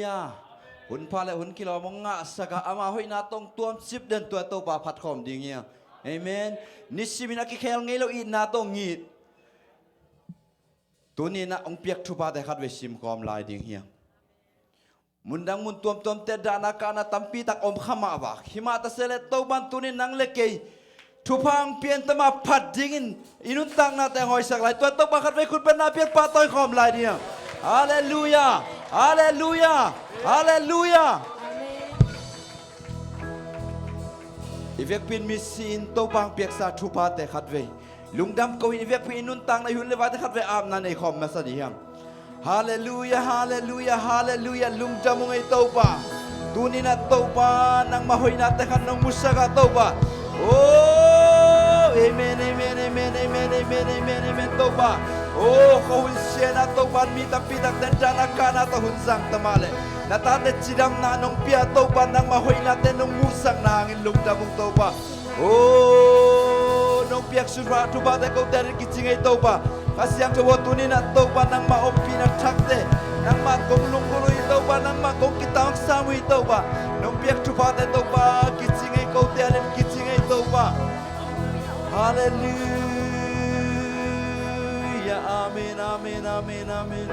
ya hun pha le hun kilo mong nga saka ama hoi na tong tuam sip den tua to pa phat khom ding ya amen nisimina ki khel ngelo i na to ngit tuni na ong piak thu pa de khat ve sim khom lai ding hiang mundang mun tuam tuam te dana kana tampi tak om khama ba hima ta sele to ban tuni nang le ke thu phang pian tama phat ding in inun tang na te hoi sak lai tua to ba khat ve khut pen na pian pa toy khom lai ding hallelujah hallelujah hallelujah Ivek pin misin to bang piak sa thu pa te khat ve lungdam ko ivek pin nun tang na hun le wa te khat ve am na nei khom ma sa di hang hallelujah hallelujah hallelujah lungdam ngai to pa tuni na to pa nang mahoi na te khan nong musaga to pa oh amen amen amen amen amen amen amen to pa oh ko hun siena to ban mi ta pitak den jana kana to hun sang tamale natate chidam na nong pia to pa nang mahoi na te nong musang na ngin lungdam mong to pa oh nong piak sura thu ba te ko ter ki chingai to pa kasyang to tuni na to pa nang ma om pi na thak te nang ma kong lung lui to pa nang ma kong kitang samui to pa nong piak thu ba te to pa ki chingai ko te alen ki chingai to pa hallelujah amen amen amen amen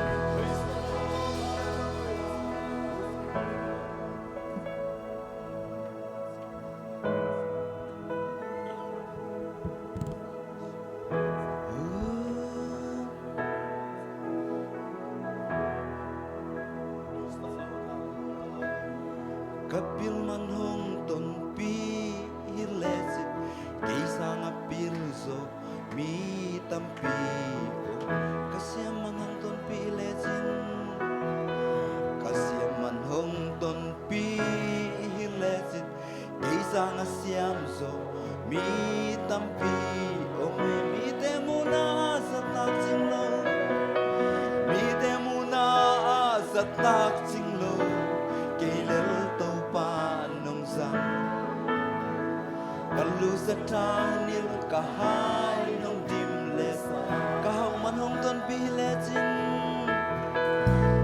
kapil man hong ton pi hilesit kaisa nga pilzo mi tampi kasya man hong ton pi hilesin kasya man hong ton pi hilesit kaisa nga siamzo mi tampi o mi te muna sa taksinlo mi te muna sa taksinlo kailal kalu sa tanil kahay nong dimles kahaw man hong ton pihiletin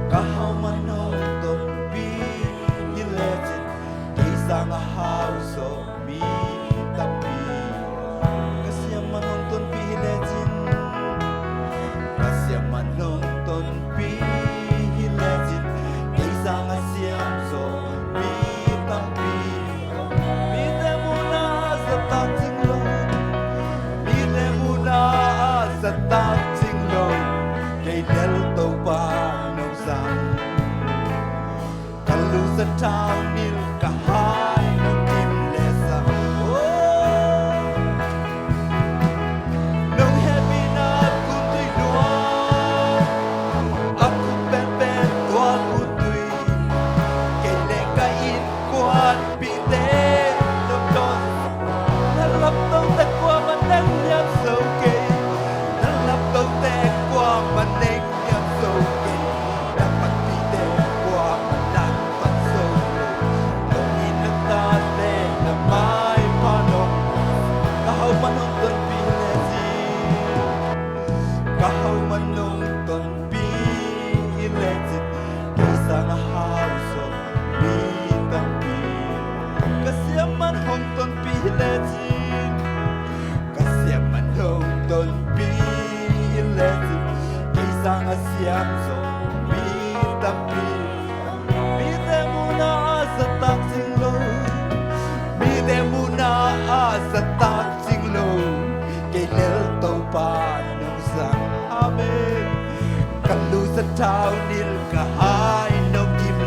kahaw man hong ton pihiletin kaysa nga hauso mi tapi kasya man hong ton pihiletin kasya man hong ton pihiletin kaysa nga siyamso mi tapi sa tating lo kay del to pa nong sang kalu sa tanil kahay ng kimlesa oh nung happy na kutoy luwan ako pepen tuwan kutoy kay lekain kuhan pite nung don nalap tong takwa manang niyang so kay tâu te qua mà nên nhầm sâu kì đã bắt bị te qua mà đang bắt sâu đâu nhìn nước ta te là mai mà nông cả hậu mà nông tuần pi là gì cả hậu mà nông tuần pi là gì cái sáng hao sầu bi tâm pi cái xiêm man hồng tuần pi là gì cái xiêm man hồng tuần pi Kisang asyam so mi tapi mi te muna sa taksing lo mi te muna sa taksing lo kay lel to pa nung sang amen kalu sa tao nil kahay no kim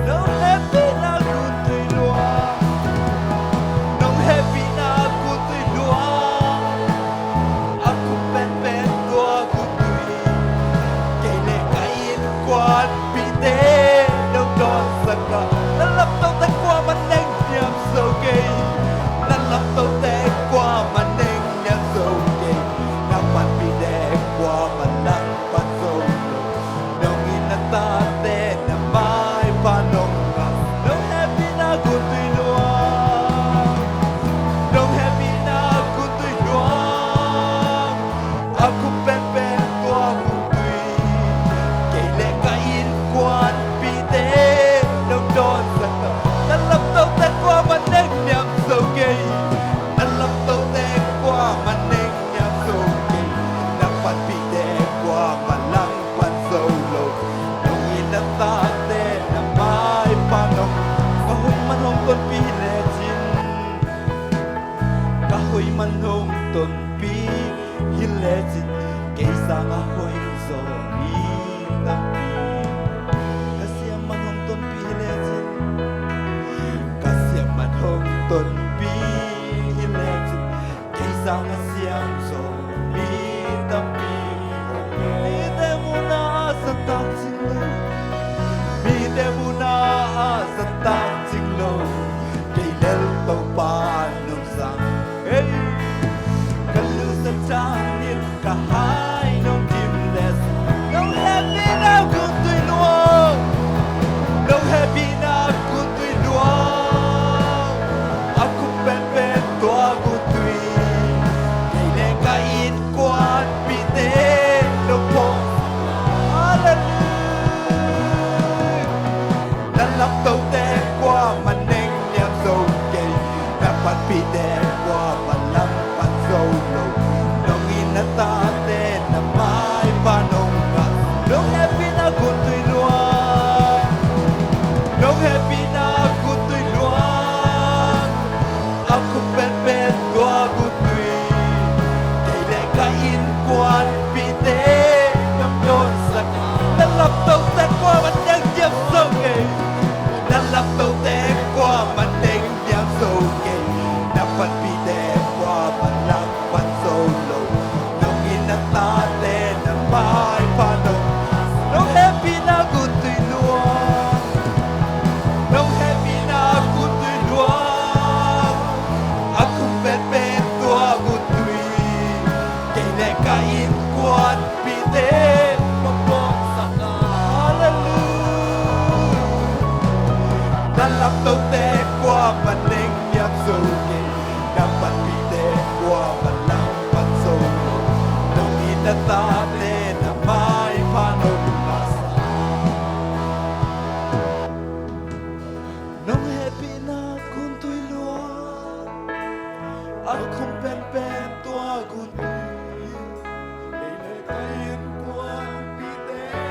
no happy na kutoy lua no happy na kutoy lua ako pen tua quan pite đâu đón giặc cả đã lập tàu tay qua mà neng nhầm sâu kê đã lập tàu tay qua mà neng nhầm sâu kê đã quan pite qua mà nang quan sâu đâu nhìn tàu tê qua mà nên nhắm sâu kì nằm bắn bị tê qua mà lăng bắn sâu nông in đã ta tê nằm mai pha nông là sa nông happy na kun tui lua aku pen pen tua kun tui ile kain qua bị tê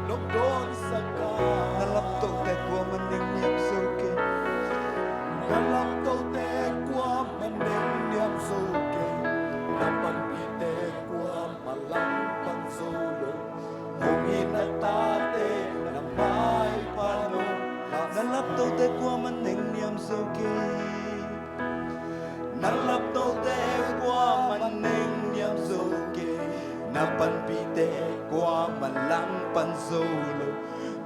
nông đôn saka nalap tàu tê qua mà nên nhắm sâu kì nalap tàu tê qua mà nên nhắm sâu kì nằm bắn bị tê qua mà lăng bắn sâu nông in đã ta tê nằm mai pha nông nalap tàu tê qua mà nên nhắm sâu kì nalap tàu tê qua mà nên nhắm sâu kì nằm bắn bị tê qua mà lăng bắn sâu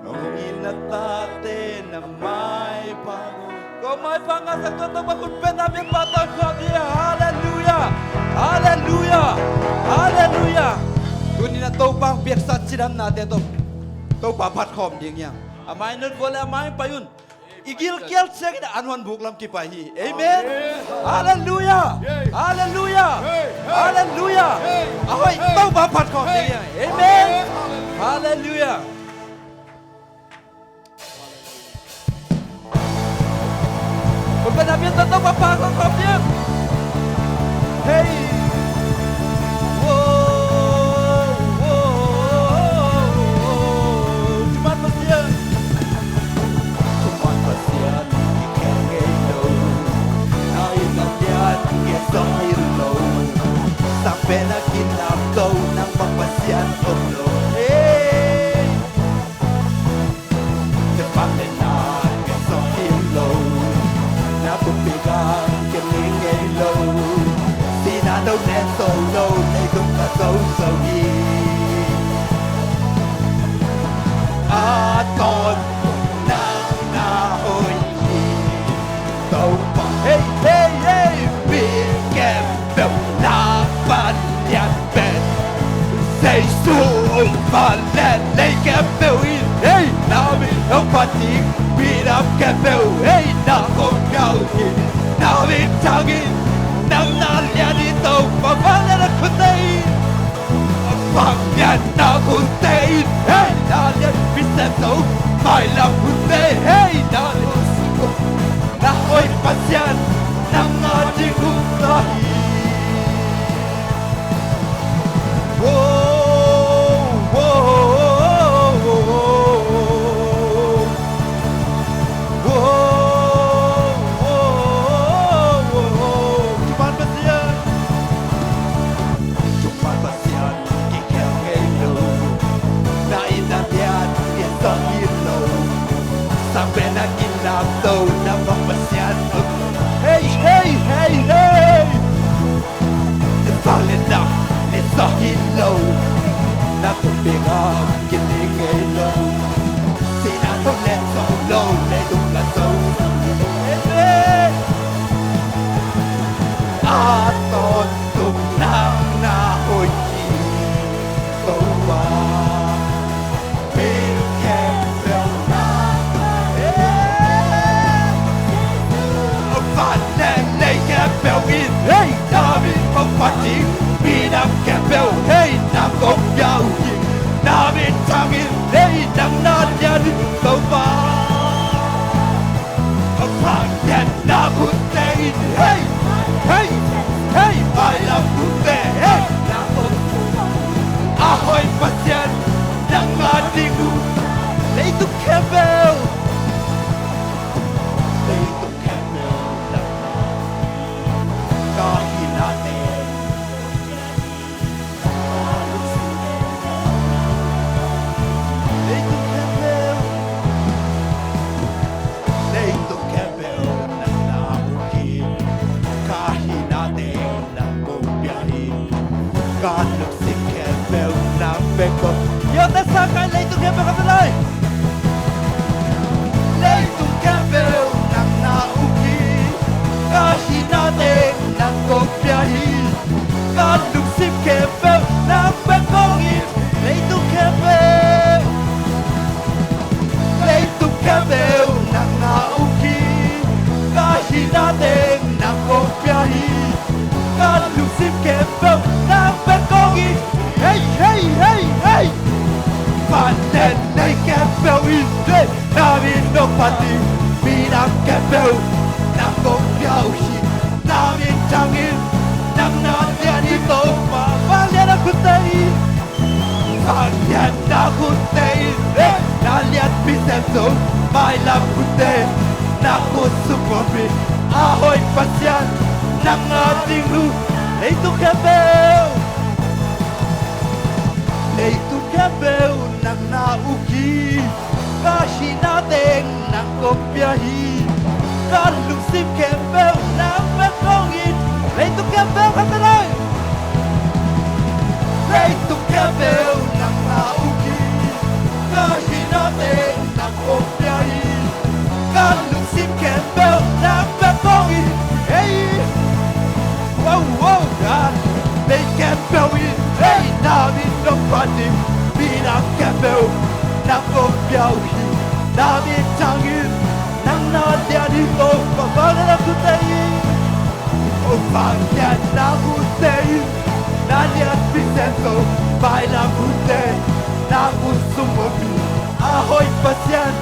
nông in đã ta tê nằm mai pha nông có mai pha ngã sắc tuân tông bakun pen amin patang khom dia hallelujah hallelujah hallelujah tunin na tau pang biak sat sidam na te to tau pa phat khom ding yang amai nut vole amai payun igil kel sek da anwan buk lam ki pai hi amen hallelujah hallelujah hallelujah ahoi tau pa phat khom ding yang amen hallelujah bukan nabi tetap apa kau dia hey cuman pasien kengelo ai pasien kesong hilo sampai nak kinap kau nampak pasien omlo hey cepat dengar kesong hilo Napupigang kiling ay low Sinanaw neto low Ay kung kasaw-sawi Aton nang nahoy Tau pa hey hey hey Bigem bel laban yan ben Say suong palen Lay kem bel in Hey namin ang patik Beat up kebel, hey na kong gawin Nawin tangin Nang nalyan ito Papalan at kutain Pangyan na kutain Hey nalyan Biseto May lapunay Hey nalyan Suko Nahoy pasyan Nang ating utahin Whoa, whoa sampai nak kinap tau nampak pasien hey hey hey hey falling down it's a hilo nak pegang kiling low sina to let so low they don't let so hey aton tung nang na hoi to ba Bèo in hey David không phát triển vì nằm kẹp bèo hey Nam công giao gì David pati Minang kebel Nang gompiauhi Namin tangin Nang nadian ito Mapalian aku tain Palian aku tain Naliat bisenso Mailam putih Naku sumobi Ahoy pasyan Nang ating lu Itu kebel Itu kebel Nang nauki Kasi natin Nang kopyahi Kalusim kebel Nang pekongit Itu kebel katalay Itu kebel Nang nauki Kasi natin Nang kopyahi Kalusim kebel Nang pekongit Hey Wow wow God They kebel Hey namin ng pati Minang kebel Nang kopyahi Namin tangin Nang nadian ito Papangan ako tayo Papangan ako tayo Naliat Vicento Bailang hute Nang usumobi Ahoy pasyan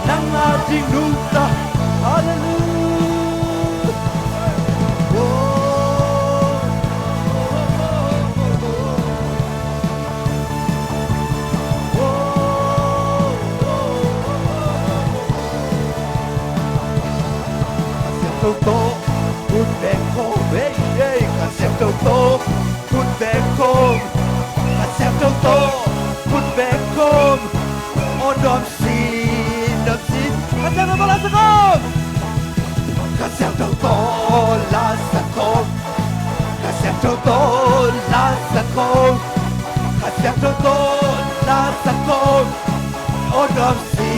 Nang ating luta Hallelujah Tô Put back home, hey, hey, Concepto to Put back home Concepto to Put back home Oh, don't see Concepto to last home Concepto to last home Concepto to last home Concepto to last home Oh, don't see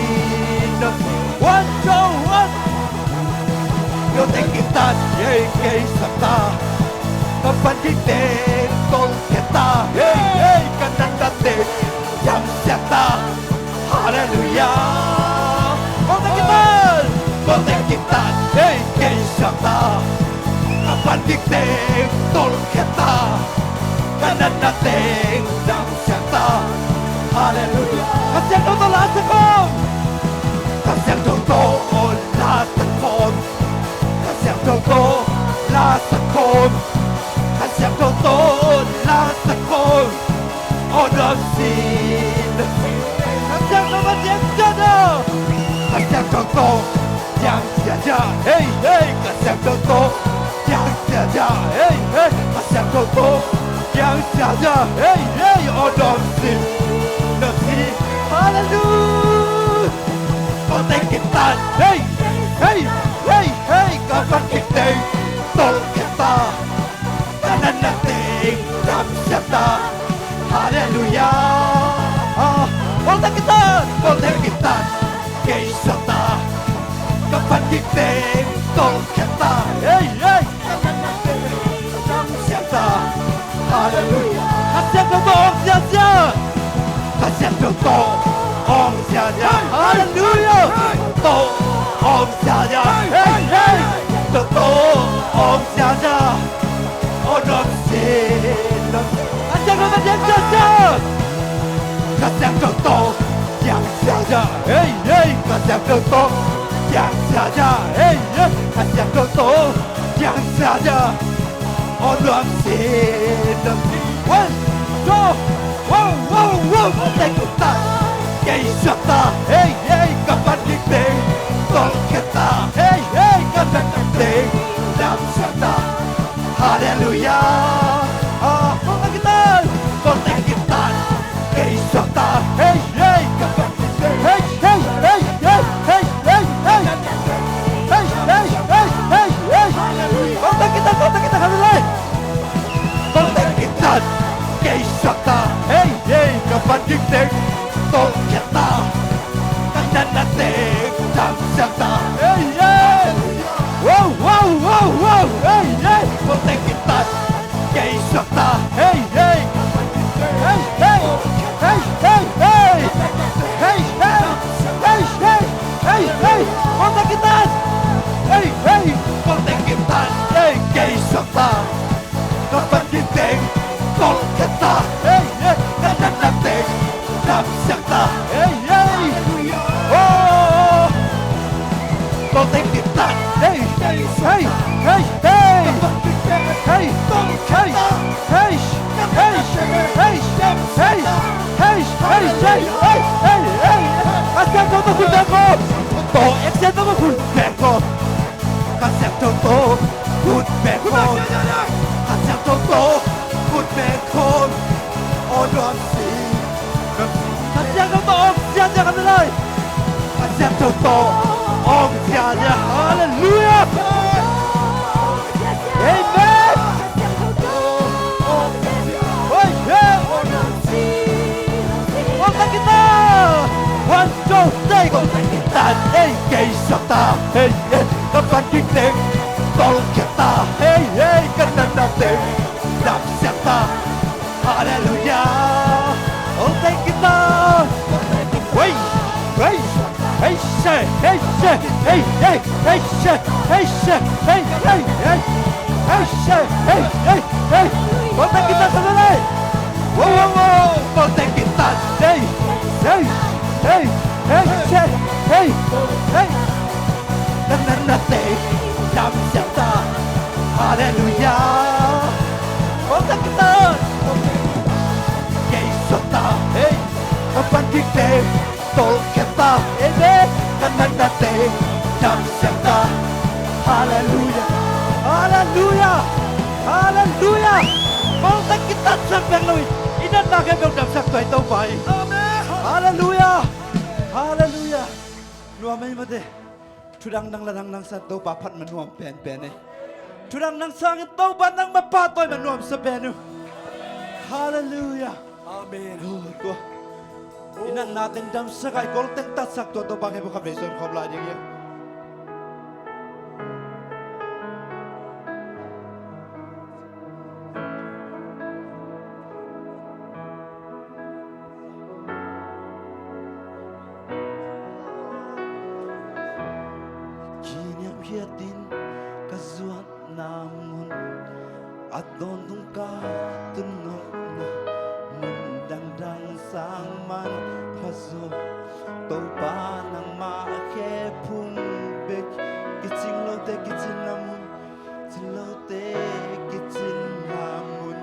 One, two, one Yo te quitas, hey, que isata Kapan kita, tol kita Hey, hey, kanandate Yang siata Hallelujah Yo te quitas, hey, que isata Kapan kita, tol kita Kanandate Yang siata Hallelujah Kasih ang tol lasakom Kasih ang tol lasakom Toto la sakon Kasyak toto la sakon On a seen Kasyak toto yang jada Kasyak toto yang jaja Hey hey Kasyak toto yang jaja Hey hey Kasyak toto yang jaja Hey hey On a seen Hallelujah Kotek kita Hey hey hey hey Kapan kita tol kita Kanan natin Kamsyata Hallelujah Kotek kita Kaysata Kapan kita tol kita Hey hey Kanan natin Kamsyata Hallelujah Kasyang toto Om Siya Kasyang toto Om Siya Hallelujah To Om Siya Hey hey To Om Siya On Om Siya Kasyang toto yang Siya Kasyang toto yang Siya Hey hey Kasyang toto yang Siya Hey hey Kasyang toto yang Siya On Om Siya One two wow wow wow Take kita Kaysata Hey hey Kapan kita Tol kita Hey hey Kapan kita Damsyata Hallelujah Kota kita Kota kita Kaysata Hey hey Kapan kita Hey hey hey hey hey hey hey Hey hey hey hey hey Kota kita Hallelujah Kota kita Kaysata Hey hey Kapan kita Tol kita Kanan natin Damsyata Hey hey Wow wow wow wow Hey hey Kotek kita Kaysata Hey hey Hey hey Hey hey hey Hey hey Hey hey Hey hey Kotek kita Hey hey Kotek kita Hey Kaysata Kapan kita Tol kita Hey hey Kanan natin Damsyata hey, hey, hey, hey, hey, hey, Acerta o boneco, to exceto o boneco, acerta o boneco, acerta o boneco, olha assim, acerta o acerta o acerta o acerta, aleluia, amen. One, two, three, go ta, hey, cây ta, hey, hey, các bạn kinh tế, tol ta, hey, hey, các bạn đam tế, đam xem ta, hallelujah, oh, thank you ta, hey, hey, hey, say, hey, say, hey, hey, hey, say, hey, say, hey, hey, hey, hey, say, hey, hey, hey, oh, thank you ta, sao đây, wow, wow, oh, thank you ta, hey, hey. Hey, hey, hey, hey, hey. Na te, nam ta, hallelujah. Oh, ta, Jesus ta, hey. Kapan kita tol kita, hey, na te, nam ta, hallelujah, hallelujah, hallelujah. Oh, ta kita sampai lui, inan naga belum sampai tahu baik. Hallelujah, hallelujah. Nuamai made, tudang nang ladang nang sa tau bapat menuam pen pen eh. Tudang nang sang tau bat nang mapatoy menuam sa penu. Hallelujah, amen. Oh, inan natin dam sakay kol teng tatsak to pakai buka beson kobla dia. Din kazuat namun aton tung ka tunok na mundang dang sang man paso to pa nang maake phung bek kiching lo te kichin namun lo te kichin namun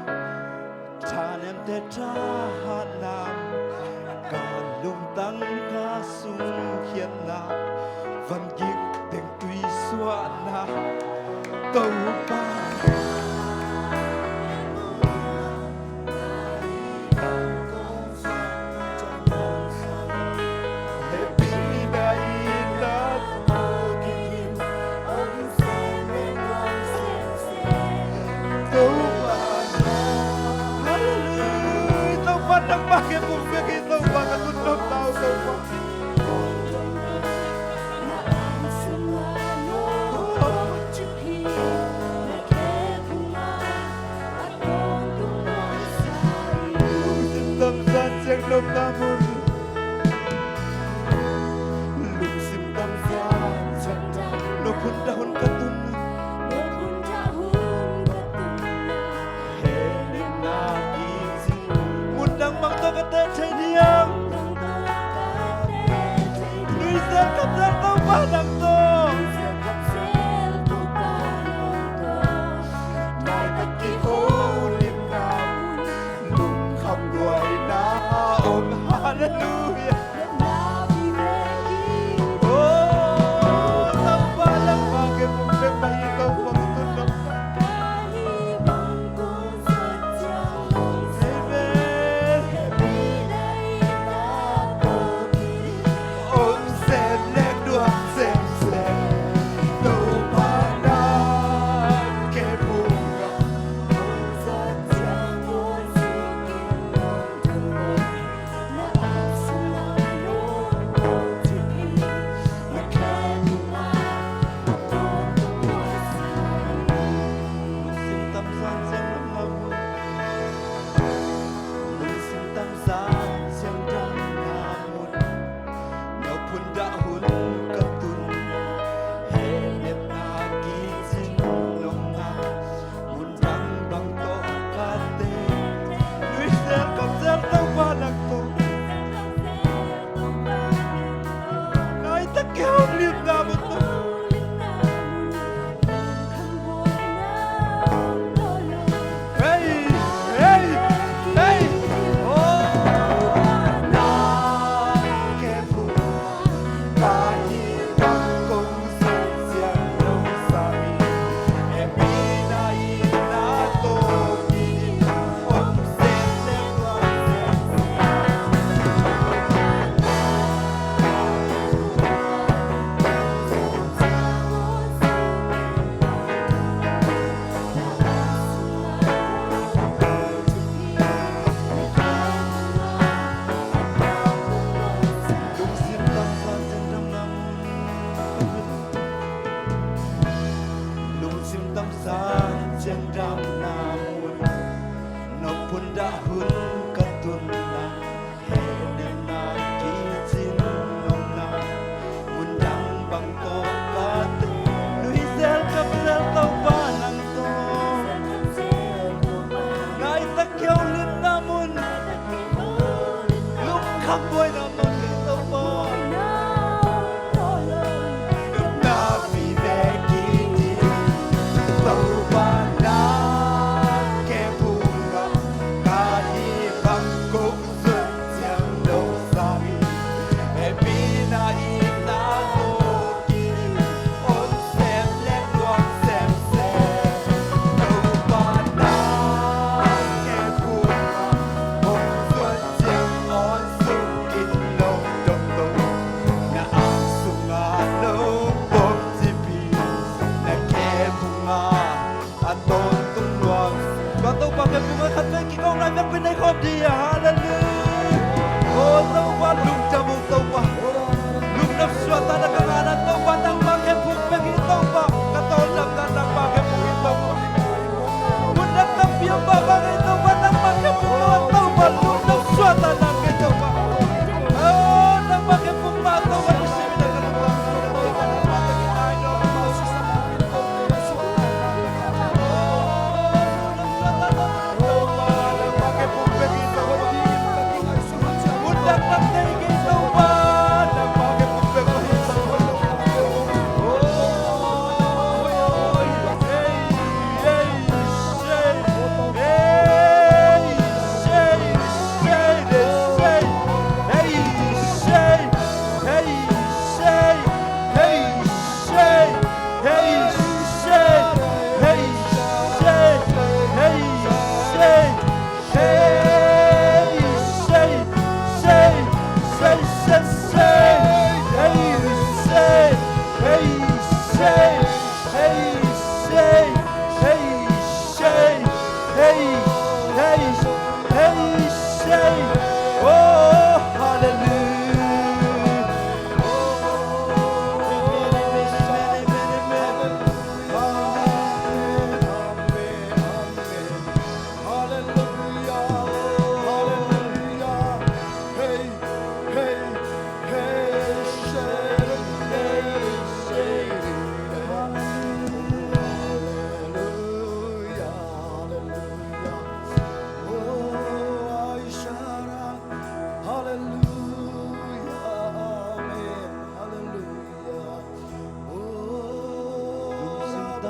thanem te tha nam ka lum tang ka sung hian na van gik tiếng tuy xóa na tàu ba đang pakai bukti kita banget untuk tahu semua. Yang belum namun luksim bangsa lo pun dahun ketunun hening lagi undang bang to kata cediang Luisa kata to padang to naik kaki holim namun lung kham đuổi na hallelujah. Oh, tanpa lang pakai bukti bayi kau pagtulog. Amen. Om sen nek duam sen bang to kate lui zel kap zel tau ba nang to ngai ta kêu lim namun lúc khắp boy namun to ba na vi ve ki ti tau ba na ke bunga ka hi bang ko sun chiang do sai e pi na i na to ki on sem le luang sem se tau ba na ke bunga on sun chiang on sun kin lo do do na ang sunga lo bom ji pi na ke bunga aton tung luang và tâu ba ke bunga khat ve ki kong lai mek pin nei khom di hallelujah o tâu ba lung cha bu tâu ba lung nap swa ta na ka na tâu ba nang ba ke buk pe ki tâu ba ka ton lam ta nang ba ke buk tâu ba mun nak tam pi ba ba ke tâu ba nang ba ke buk tâu ba lung nap swa ta na ke tâu ba o nang ba ke buk ma tâu ba si mi na ka tâu ba nang ba ta ki ai no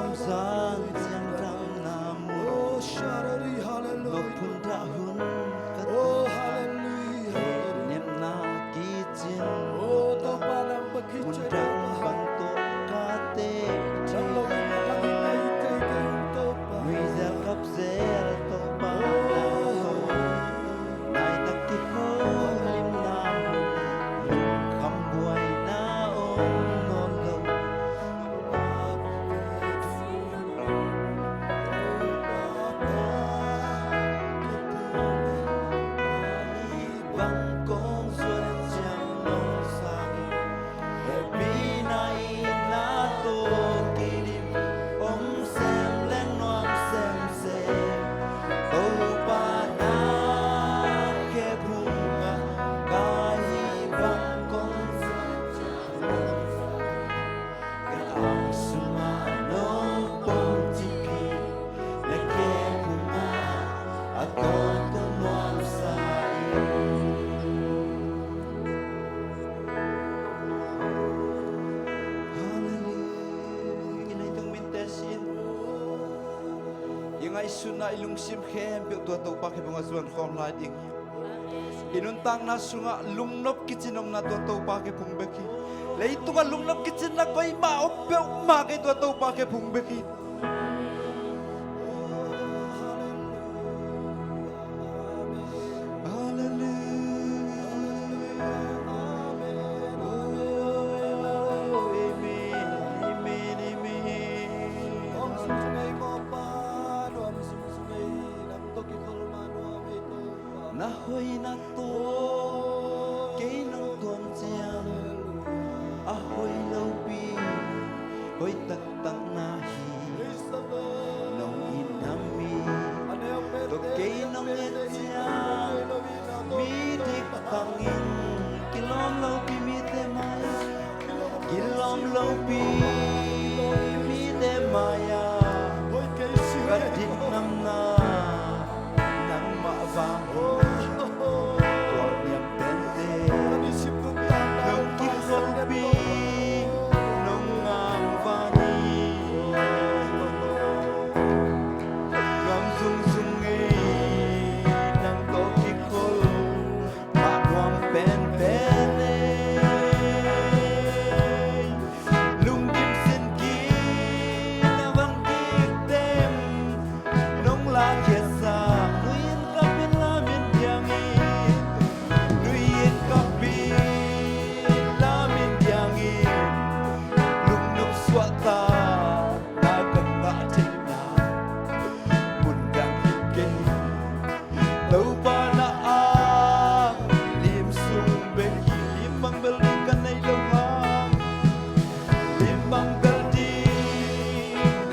Mang San siang rang namu Lopun dahun katu Nem na kijin Undang bantu kate Rizal kapzel to ba Nai tak tiko lim namu Kambuay na nolo Ngay suna ilung sim khem pe tua to pa ke bunga zuan khom lai ding inun tang na sunga lungnop kichinom na tua to pa ke phung beki lei tunga lungnop kichin na koi ma op pe ma ke tua to pa ke phung beki Nahoy na to kay nang tuam siyang ahoy laupi hoy taktang nahi nong inami to kay nang etsiyang midik tangin kilom laupi mitemay kilom laupi pi mi de maya kan di nam na nang ma vang tuan yang pente nong ki khol pi nong ngang vani ngam sung sung e nang to ki khol ma nuam pen pen lung kim sin ki na vang ki tem nong la kia sa nuin ka pin la min yang e nuin ka pin la min yang e lung nup swata na kan ba tin na mun dang ke đâu ba na a lim sung ben hi lim bang bel kan nei lo ha lim bang bel di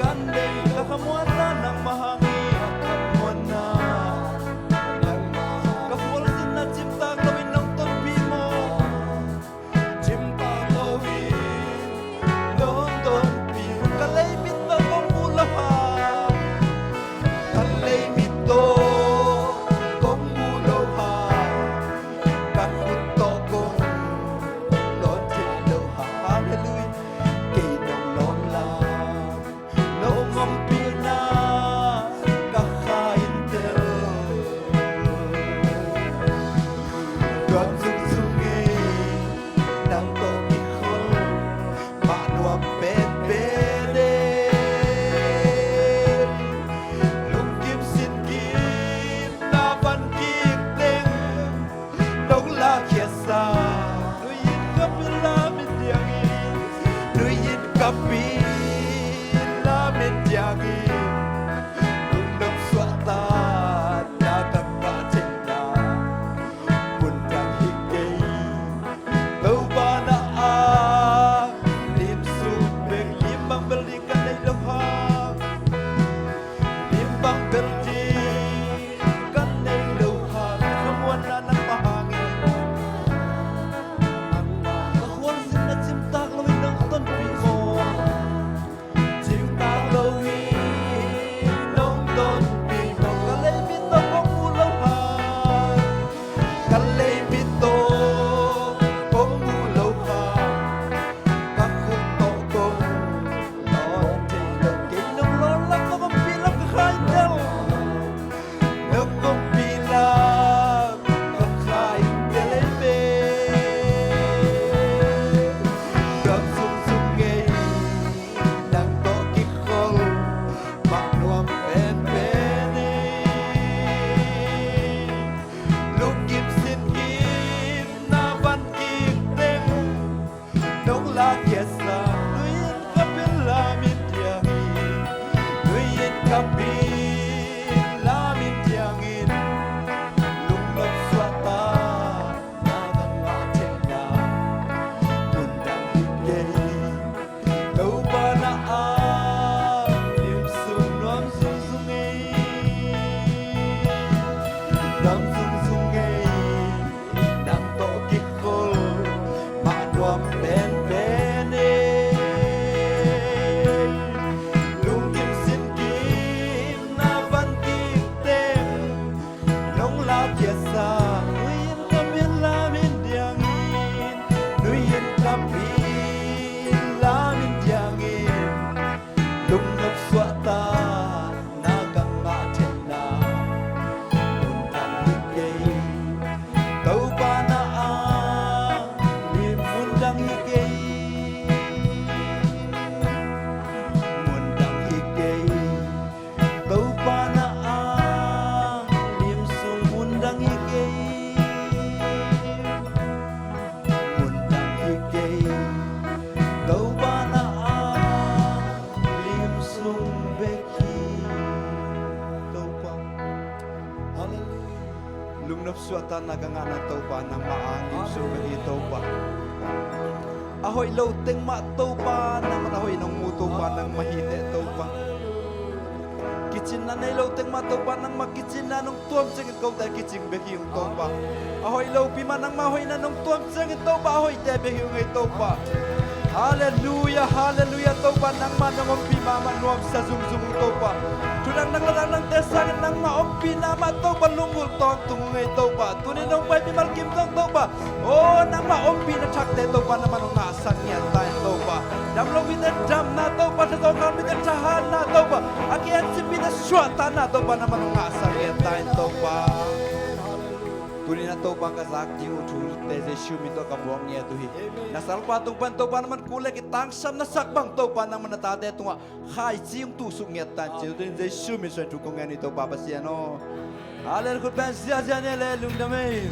kan dei ka khamuan na nang mahangi khamuan na ka fual sin na chim ta lawin nong ton pi mo chim ta lawin nong ton pi mo ka lei mit na kong bula ha ka lei mit to kong bulo ha ka khut to kong lon thil lo ha hallelujah kei nong lon la no ngom pi na ka khain tel đoạn sung sung e nang to ki khol ma nuam pen pen e lung kim sin kim na van ki teng nong la kia sa nuy yin ka pi la min yang e nuy yin ka pi la min yang e lung nam swa ta na kan ba chen na mun dang hi kei đâu ba na a lim su bek lim bang bel di kan nei lo ha lim bang bel di kan nei lo ha khamuan na nang mahangi ka khwal sin na chim tak lawin nang ton pi mo chim tak lawin nong ton pi mo ka lei mi to kong u lo ha ka lei mi to kong u lo ha ka khut to kong lon thil lo ke nong lon la ko kong pi la ka khai tel nong kong pi la ka khai tel e be gam sung sung e nang to ki khol ma nuam pen pen e lung kim sin kim na van ki tem nong la kia sa nuin ka pin la min yang e nuin ka pin la min yang e lung nop swa ta na kan ma chen na mun dang hi kei đâu ba na a lim sung nuam sung sung e nuam sung sung e nang to ki khol ma nuam pen pen e lung kim sin kim na van ki tem nong la kia sa nuin ka pin la min yang in nuin ka pin la min yang in lung nop swa ta na kan ma chen na mun dang hi kei đâu ba na a lim mun dang hi kei mun dang hi kei đâu ba na a lim sung mun dang hi kei mun dang hi kei đâu ba na a lim sung bek hi đâu ba hallelujah lung nop swa ta na ka nga na to pa nang maang lim sung bek hi to pa ahoy lo teng ma to pa nang ahoy nong mu to pa nang mahite to pa kitchen na nay lo teng ma to pa nang makitchen na nong tuam cheng ko ta kitchen be hi to pa ahoy lo pi ma nang ma hoy na nong tuam cheng to pa ahoy te be hi ngai to pa Haleluya, haleluya topa nang manong pima manuam sa zum topa. Tunang nang lang desang nang maompi nama topa lungul ton tungai topa. Tunin nang pai pimal kim tong topa. Oh nang maompi na chakte topa na manong ngasang yan tayo topa. Dam lo bida dam na topa sa tokal bida tahan na topa. Akian si bida swata na topa na manong ngasang yan tayo topa. Tunin na topa kazak di utul teze shumi to kabuang niya tuhi. Nasal patong pantopa naman kulay kitang sam na sakbang topa naman natate tunga hai siyong tusok niya tanche. Tunin ze shumi sa tukong yan ito papasya no. Alel kut ben siya siya niya lelung damay.